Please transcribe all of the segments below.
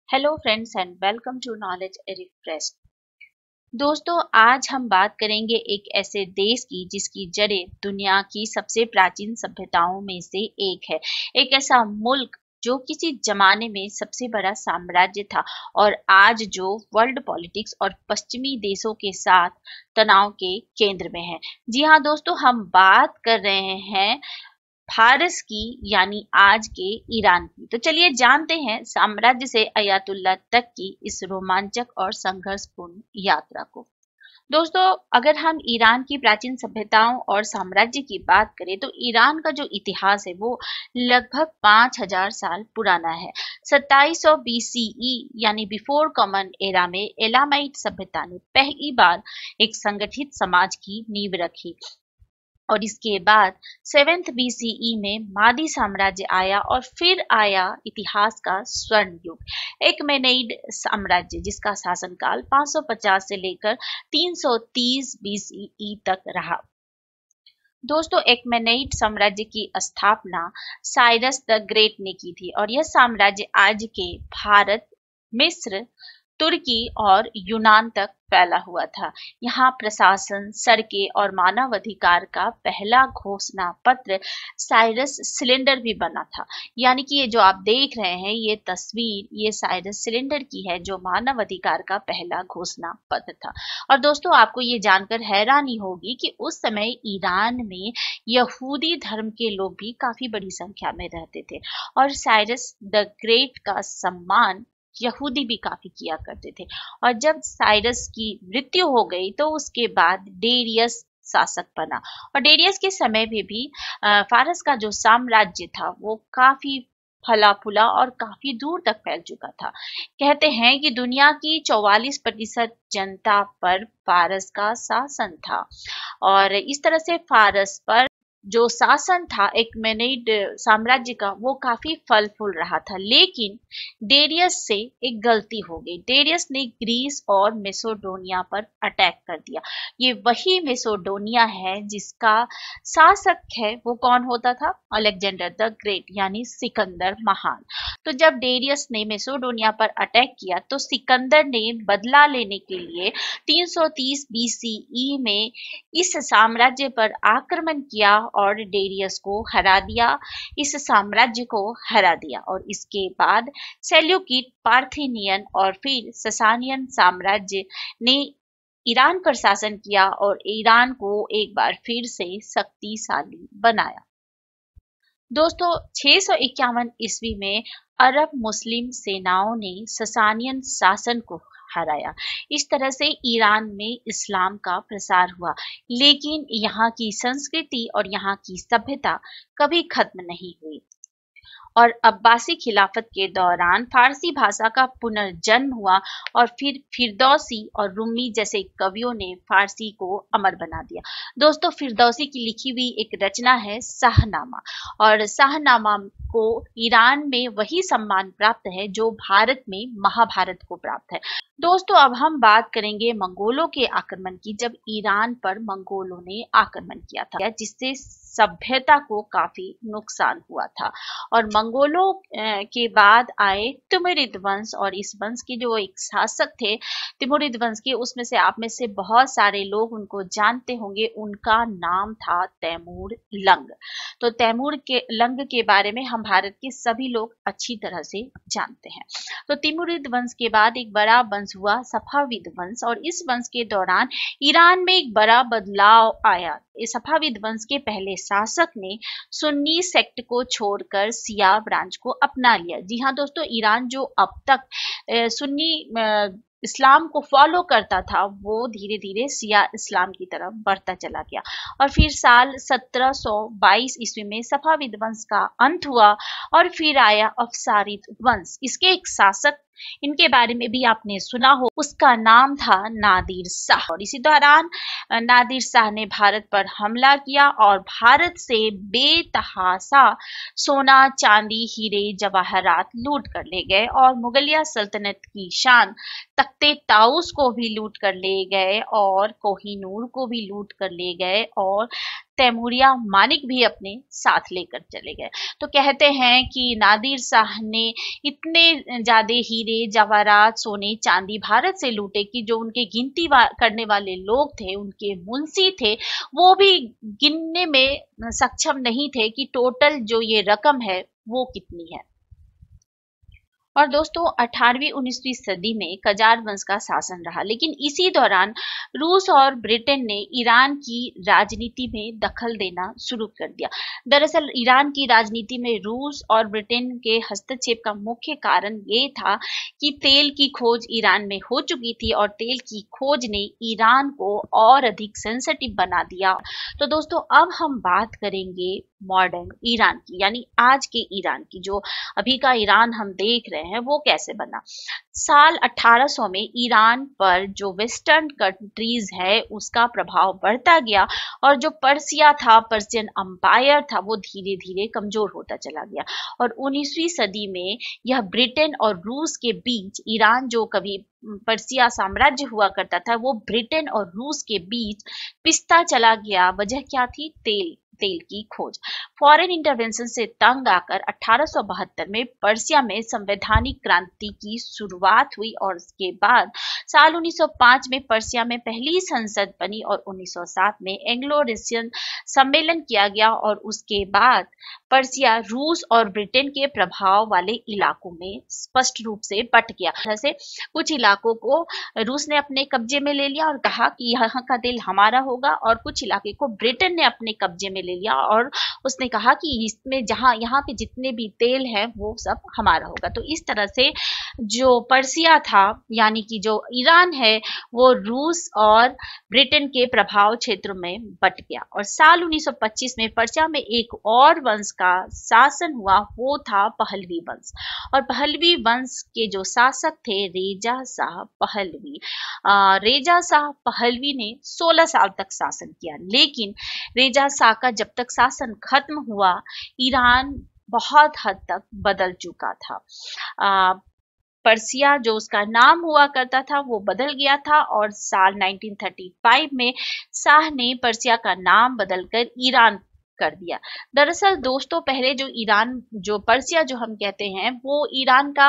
Hello friends and welcome to knowledge refresh. दोस्तों, आज हम बात करेंगे एक ऐसे देश की जिसकी जड़ें दुनिया की सबसे प्राचीन सभ्यताओं में से एक है। एक ऐसा मुल्क जो किसी जमाने में सबसे बड़ा साम्राज्य था और आज जो वर्ल्ड पॉलिटिक्स और पश्चिमी देशों के साथ तनाव के केंद्र में है। जी हाँ दोस्तों, हम बात कर रहे हैं फारस की, यानी आज के ईरान की। तो चलिए जानते हैं साम्राज्य से अयातुल्ला तक की इस रोमांचक और संघर्षपूर्ण यात्रा को। दोस्तों, अगर हम ईरान की प्राचीन सभ्यताओं और साम्राज्य की बात करें तो ईरान का जो इतिहास है वो लगभग 5000 साल पुराना है। 2700 बीसीई यानी बिफोर कॉमन एरा में एलामाइट सभ्यता ने पहली बार एक संगठित समाज की नींव रखी और इसके बाद 7th बीसीई में मादी साम्राज्य आया और फिर आया इतिहास का स्वर्ण युग एकमेनेइड साम्राज्य, जिसका शासनकाल 550 से लेकर 330 बीसीई तक रहा। दोस्तों, एकमेनेइड साम्राज्य की स्थापना साइरस द ग्रेट ने की थी और यह साम्राज्य आज के भारत, मिस्र, तुर्की और यूनान तक फैला हुआ था। यहाँ प्रशासन, सड़कें और मानवाधिकार का पहला घोषणा पत्र साइरस सिलेंडर भी बना था। यानी कि ये जो आप देख रहे हैं ये तस्वीर, ये साइरस सिलेंडर की है जो मानवाधिकार का पहला घोषणा पत्र था। और दोस्तों, आपको ये जानकर हैरानी होगी कि उस समय ईरान में यहूदी धर्म के लोग भी काफी बड़ी संख्या में रहते थे और साइरस द ग्रेट का सम्मान यहूदी भी काफी किया करते थे। और जब साइरस की मृत्यु हो गई तो उसके बाद डेरियस शासक बना और डेरियस के समय में भी फारस का जो साम्राज्य था वो काफी फला फूला और काफी दूर तक फैल चुका था। कहते हैं कि दुनिया की 44% जनता पर फारस का शासन था और इस तरह से फारस पर जो शासन था एकमेनेइड साम्राज्य का वो काफी फल फूल रहा था। लेकिन डेरियस से एक गलती हो गई। डेरियस ने ग्रीस और मेसोडोनिया पर अटैक कर दिया। ये वही मेसोडोनिया है जिसका शासक है वो कौन होता था? अलेक्जेंडर द ग्रेट, यानी सिकंदर महान। तो जब डेरियस ने मेसोडोनिया पर अटैक किया तो सिकंदर ने बदला लेने के लिए 330 बीसीई में इस साम्राज्य पर आक्रमण किया और डेरियस को हरा दिया, इस साम्राज्य को हरा दिया। और इसके बाद सेल्यूकिड, पार्थिनियन और फिर ससानियन साम्राज्य ने ईरान पर शासन किया और ईरान को एक बार फिर से शक्तिशाली बनाया। दोस्तों, 651 ईस्वी में अरब मुस्लिम सेनाओं ने ससानियन शासन को हराया। इस तरह से ईरान में इस्लाम का प्रसार हुआ। लेकिन यहाँ की संस्कृति और यहाँ की सभ्यता कभी खत्म नहीं हुई और अब्बासी खिलाफत के दौरान फारसी भाषा का पुनर्जन्म हुआ और फिर फिरदौसी और रूमी जैसे कवियों ने फारसी को अमर बना दिया। दोस्तों, फिरदौसी की लिखी हुई एक रचना है शाहनामा और शाहनामा को ईरान में वही सम्मान प्राप्त है जो भारत में महाभारत को प्राप्त है। दोस्तों, अब हम बात करेंगे मंगोलों के आक्रमण की, जब ईरान पर मंगोलों ने आक्रमण किया था जिससे सभ्यता को काफी नुकसान हुआ था। और मंगोलों के बाद आए तिमुरिद वंश और इस वंश के जो एक शासक थे तिमुरिद वंश के, उसमें से आप में से बहुत सारे लोग उनको जानते होंगे। उनका नाम था तैमूर लंग। तो तैमूर के लंग के बारे में हम भारत के सभी लोग अच्छी तरह से जानते हैं। तो तिमुरिद वंश के बाद एक बड़ा वंश हुआ सफाविद वंश और इस वंश के दौरान ईरान में एक बड़ा बदलाव आया। सफाविद वंश के पहले शासक ने सुन्नी सेक्ट को छोड़कर शिया ब्रांच को अपना लिया। जी हाँ दोस्तों, ईरान जो अब तक सुन्नी इस्लाम को फॉलो करता था वो धीरे धीरे शिया इस्लाम की तरफ बढ़ता चला गया। और फिर साल 1722 ईस्वी में सफाविद वंश का अंत हुआ और फिर आया अफसारिद वंश। इसके एक शासक, इनके बारे में भी आपने सुना हो, उसका नाम था नादिर शाह। और इसी दौरान नादिर शाह ने भारत पर हमला किया और भारत से बेतहाशा सोना, चांदी, हीरे, जवाहरात लूट कर ले गए और मुगलिया सल्तनत की शान तख्ते ताउस को भी लूट कर ले गए और कोहिनूर को भी लूट कर ले गए और तैमूरिया मानिक भी अपने साथ लेकर चले गए। तो कहते हैं कि नादिर शाह ने इतने ज्यादा हीरे जवाहरात सोने चांदी भारत से लूटे कि जो उनके गिनती करने वाले लोग थे, उनके मुंशी थे, वो भी गिनने में सक्षम नहीं थे कि टोटल जो ये रकम है वो कितनी है। और दोस्तों 18वीं 19वीं सदी में कजार वंश का शासन रहा, लेकिन इसी दौरान रूस और ब्रिटेन ने ईरान की राजनीति में दखल देना शुरू कर दिया। दरअसल ईरान की राजनीति में रूस और ब्रिटेन के हस्तक्षेप का मुख्य कारण ये था कि तेल की खोज ईरान में हो चुकी थी और तेल की खोज ने ईरान को और अधिक सेंसिटिव बना दिया। तो दोस्तों अब हम बात करेंगे मॉडर्न ईरान की, यानी आज के ईरान की। जो अभी का ईरान हम देख रहे हैं वो कैसे बना। साल 1800 में ईरान पर जो वेस्टर्न कंट्रीज है उसका प्रभाव बढ़ता गया और जो पर्सिया था, पर्शियन अंपायर था, वो धीरे धीरे कमजोर होता चला गया। और 19वीं सदी में यह ब्रिटेन और रूस के बीच, ईरान जो कभी पर्सिया साम्राज्य हुआ करता था, वो ब्रिटेन और रूस के बीच पिसता चला गया। वजह क्या थी? तेल की खोज। फॉरेन इंटरवेंशन से तंग आकर 1872 में पर्सिया में संवैधानिक क्रांति की शुरुआत हुई और उसके बाद साल 1905 में पर्सिया में पहली संसद बनी और 1907 में एंग्लो रशियन सम्मेलन किया गया और उसके बाद पर्सिया रूस और ब्रिटेन के प्रभाव वाले इलाकों में स्पष्ट रूप से बट गया। जैसे कुछ इलाकों को रूस ने अपने कब्जे में ले लिया और कहा कि यहाँ का तेल हमारा होगा, और कुछ इलाके को ब्रिटेन ने अपने कब्जे में ले लिया और उसने कहा कि इसमें यहाँ पे जितने भी तेल है वो सब हमारा होगा। तो इस तरह से जो पर्सिया था, यानी कि जो ईरान है, वो रूस और ब्रिटेन के प्रभाव क्षेत्र में बट गया। और साल 1925 में पर्सिया में एक और वंश का शासन हुआ, वो था पहलवी वंश। और पहलवी वंश के जो शासक थे रेजा शाह पहलवी। रेजा शाह पहलवी ने 16 साल तक शासन किया, लेकिन रेजा शाह का जब तक शासन खत्म हुआ, ईरान बहुत हद तक बदल चुका था। पर्सिया जो उसका नाम हुआ करता था वो बदल गया था और साल 1935 में शाह ने पर्सिया का नाम बदलकर ईरान कर दिया। दरअसल दोस्तों पहले जो पर्सिया जो हम कहते हैं वो ईरान का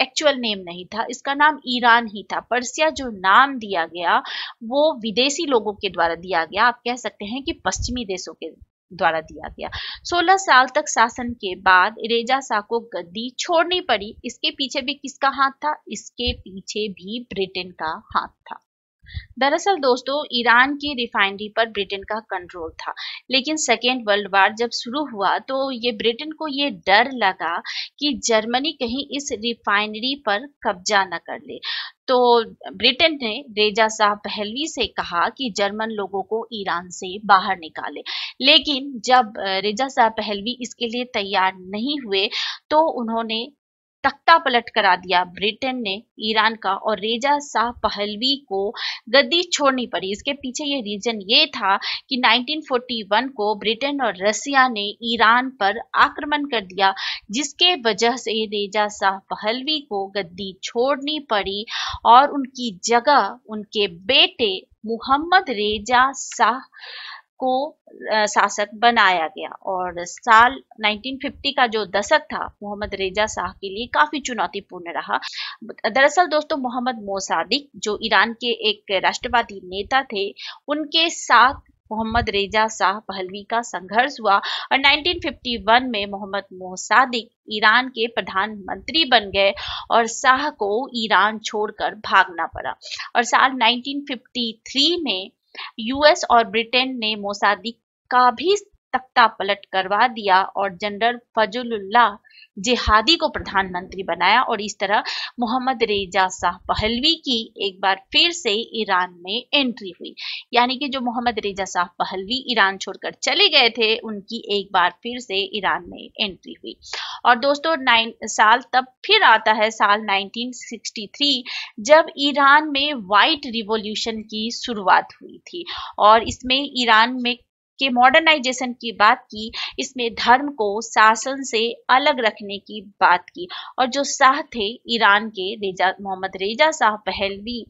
एक्चुअल नेम नहीं था, इसका नाम ईरान ही था। पर्सिया जो नाम दिया गया वो विदेशी लोगों के द्वारा दिया गया, आप कह सकते हैं कि पश्चिमी देशों के द्वारा दिया गया। 16 साल तक शासन के बाद रेजा शाह को गद्दी छोड़नी पड़ी। इसके पीछे भी किसका हाथ था? इसके पीछे भी ब्रिटेन का हाथ था। दरअसल दोस्तों ईरान की रिफाइनरी पर ब्रिटेन का कंट्रोल था, लेकिन सेकेंड वर्ल्ड वार जब शुरू हुआ तो ये ब्रिटेन को ये डर लगा कि जर्मनी कहीं इस रिफाइनरी पर कब्जा न कर ले। तो ब्रिटेन ने रेजा शाह पहलवी से कहा कि जर्मन लोगों को ईरान से बाहर निकाले, लेकिन जब रेजा शाह पहलवी इसके लिए तैयार नहीं हुए तो उन्होंने तख्ता पलट करा दिया ब्रिटेन ने ईरान का और रेजा शाह पहलवी को गद्दी छोड़नी पड़ी। इसके पीछे ये रीजन ये था कि 1941 को ब्रिटेन और रसिया ने ईरान पर आक्रमण कर दिया, जिसके वजह से रेजा शाह पहलवी को गद्दी छोड़नी पड़ी और उनकी जगह उनके बेटे मोहम्मद रेजा शाह को शासक बनाया गया। और साल 1950 का जो दशक था मोहम्मद रेजा शाह के लिए काफी चुनौतीपूर्ण रहा। दरअसल दोस्तों मोहम्मद मोसादिक जो ईरान के एक राष्ट्रवादी नेता थे, उनके साथ मोहम्मद रेजा शाह पहलवी का संघर्ष हुआ और 1951 में मोहम्मद मोसादिक ईरान के प्रधानमंत्री बन गए और शाह को ईरान छोड़कर भागना पड़ा। और साल 1953 में यूएस और ब्रिटेन ने मोसादिक का भी तख्ता पलट करवा दिया और जनरल फजलुल्लाह जिहादी को प्रधानमंत्री बनाया और इस तरह मोहम्मद रेजा शाह पहलवी की एक बार फिर से ईरान में एंट्री हुई। यानी कि जो मोहम्मद रेजा शाह पहलवी ईरान छोड़कर चले गए थे, उनकी एक बार फिर से ईरान में एंट्री हुई। और दोस्तों साल तब फिर आता है साल 1963, जब ईरान में व्हाइट रिवॉल्यूशन की शुरुआत हुई थी और इसमें ईरान में के मॉडर्नाइजेशन की बात की, इसमें धर्म को शासन से अलग रखने की बात की। और जो शाह थे ईरान के मोहम्मद रेजा शाह पहलवी,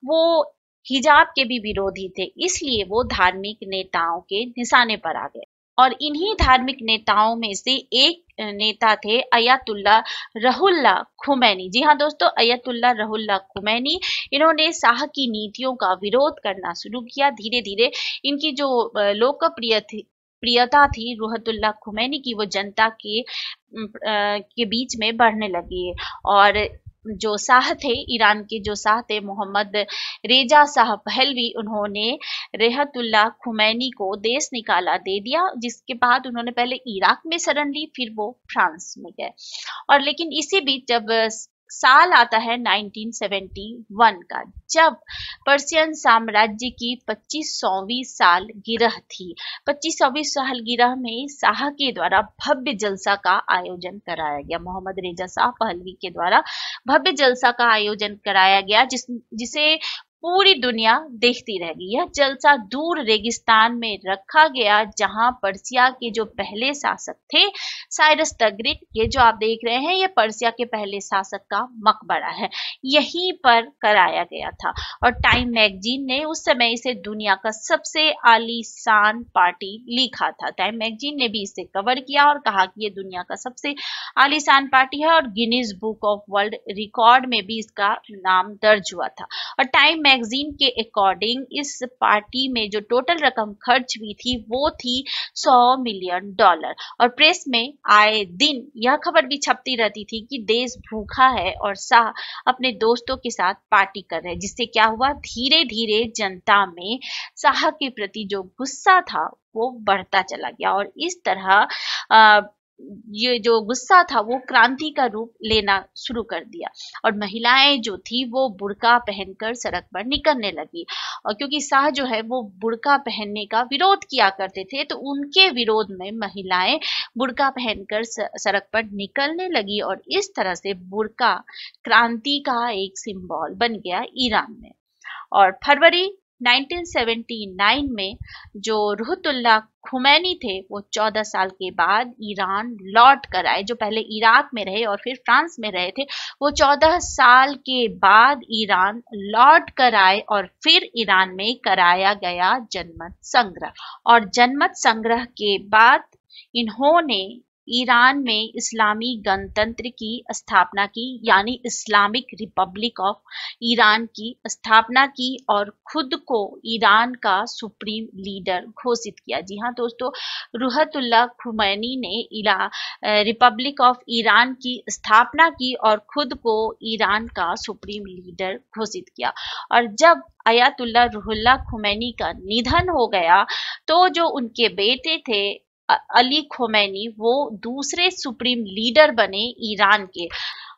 वो हिजाब के भी विरोधी थे, इसलिए वो धार्मिक नेताओं के निशाने पर आ गए। और इन्हीं धार्मिक नेताओं में से एक नेता थे अयतुल्ला रुहुल्लाह खुमैनी। जी हाँ दोस्तों, अयतुल्ला रुहुल्लाह खुमैनी। इन्होंने शाह की नीतियों का विरोध करना शुरू किया। धीरे धीरे इनकी जो प्रियता थी रुहुल्लाह खुमैनी की, वो जनता के बीच में बढ़ने लगी। और जो शाह थे, ईरान के जो शाह थे मोहम्मद रेजा शाह पहलवी, उन्होंने रेहतुल्लाह खुमैनी को देश निकाला दे दिया, जिसके बाद उन्होंने पहले इराक में शरण ली, फिर वो फ्रांस में गए। और लेकिन इसी बीच जब साल आता है 1971 का, जब पर्शियन साम्राज्य की 25वीं सालगिरह थी। 25वीं सालगिरह में शाह के द्वारा भव्य जलसा का आयोजन कराया गया। मोहम्मद रेजा शाह पहलवी के द्वारा भव्य जलसा का आयोजन कराया गया, जिसे पूरी दुनिया देखती रह गई। यह जलसा दूर रेगिस्तान में रखा गया, जहां पर्सिया के जो पहले शासक थे साइरस द ग्रेट, ये जो आप देख रहे हैं, ये पर्सिया के पहले शासक का मकबरा है, यहीं पर कराया गया था। और टाइम मैगजीन ने उस समय इसे दुनिया का सबसे आलीशान पार्टी लिखा था। टाइम मैगजीन ने भी इसे कवर किया और कहा कि ये दुनिया का सबसे आलीशान पार्टी है, और Guinness book of world record में भी इसका नाम दर्ज हुआ था। और टाइम मैगजीन के अकॉर्डिंग इस पार्टी में जो टोटल रकम खर्च हुई थी वो थी $100 मिलियन। और प्रेस में आए दिन यह खबर भी छपती रहती थी कि देश भूखा है और शाह अपने दोस्तों के साथ पार्टी कर रहे हैं, जिससे क्या हुआ, धीरे धीरे जनता में शाह के प्रति जो गुस्सा था वो बढ़ता चला गया। और इस तरह ये जो गुस्सा था वो क्रांति का रूप लेना शुरू कर दिया। और महिलाएं जो थी वो बुर्का पहनकर सड़क पर निकलने लगी। और क्योंकि शाह जो है वो बुर्का पहनने का विरोध किया करते थे, तो उनके विरोध में महिलाएं बुर्का पहनकर सड़क पर निकलने लगी। और इस तरह से बुर्का क्रांति का एक सिंबल बन गया ईरान में। और फरवरी 1979 में जो रुहुल्लाह खुमैनी थे, वो 14 साल के बाद ईरान लौट कर आए। जो पहले इराक में रहे और फिर फ्रांस में रहे थे, वो 14 साल के बाद ईरान लौट कर आए और फिर ईरान में कराया गया जनमत संग्रह। और जनमत संग्रह के बाद इन्होंने ईरान में इस्लामी गणतंत्र की स्थापना की, यानी इस्लामिक रिपब्लिक ऑफ ईरान की स्थापना की, और खुद को ईरान का सुप्रीम लीडर घोषित किया। जी हाँ दोस्तों, रुहुल्लाह खुमैनी ने रिपब्लिक ऑफ ईरान की स्थापना की और खुद को ईरान का सुप्रीम लीडर घोषित किया। और जब अयतुल्ला रुहुल्लाह खुमैनी का निधन हो गया, तो जो उनके बेटे थे अली खुमैनी, वो दूसरे सुप्रीम लीडर बने ईरान के।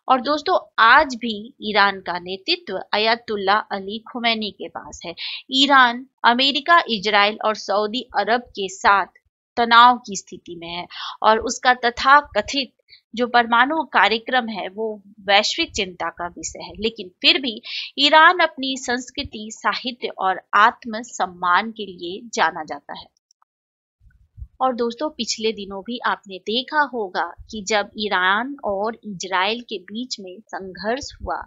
और दोस्तों, आज भी ईरान का नेतृत्व अयतुल्ला अली खुमैनी के पास है। ईरान अमेरिका, इजराइल और सऊदी अरब के साथ तनाव की स्थिति में है, और उसका तथाकथित जो परमाणु कार्यक्रम है वो वैश्विक चिंता का विषय है। लेकिन फिर भी ईरान अपनी संस्कृति, साहित्य और आत्म सम्मान के लिए जाना जाता है। और दोस्तों, पिछले दिनों भी आपने देखा होगा कि जब ईरान और इजराइल के बीच में संघर्ष हुआ,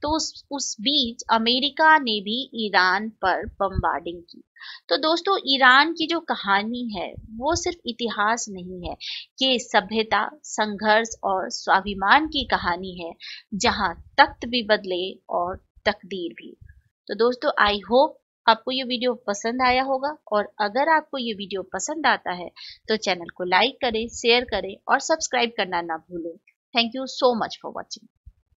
तो उस बीच अमेरिका ने भी ईरान पर बमबार्डिंग की। तो दोस्तों, ईरान की जो कहानी है वो सिर्फ इतिहास नहीं है, ये सभ्यता, संघर्ष और स्वाभिमान की कहानी है, जहां तख्त भी बदले और तकदीर भी। तो दोस्तों, आई होप आपको ये वीडियो पसंद आया होगा। और अगर आपको ये वीडियो पसंद आता है तो चैनल को लाइक करें, शेयर करें और सब्सक्राइब करना ना भूलें। Thank you so much for watching.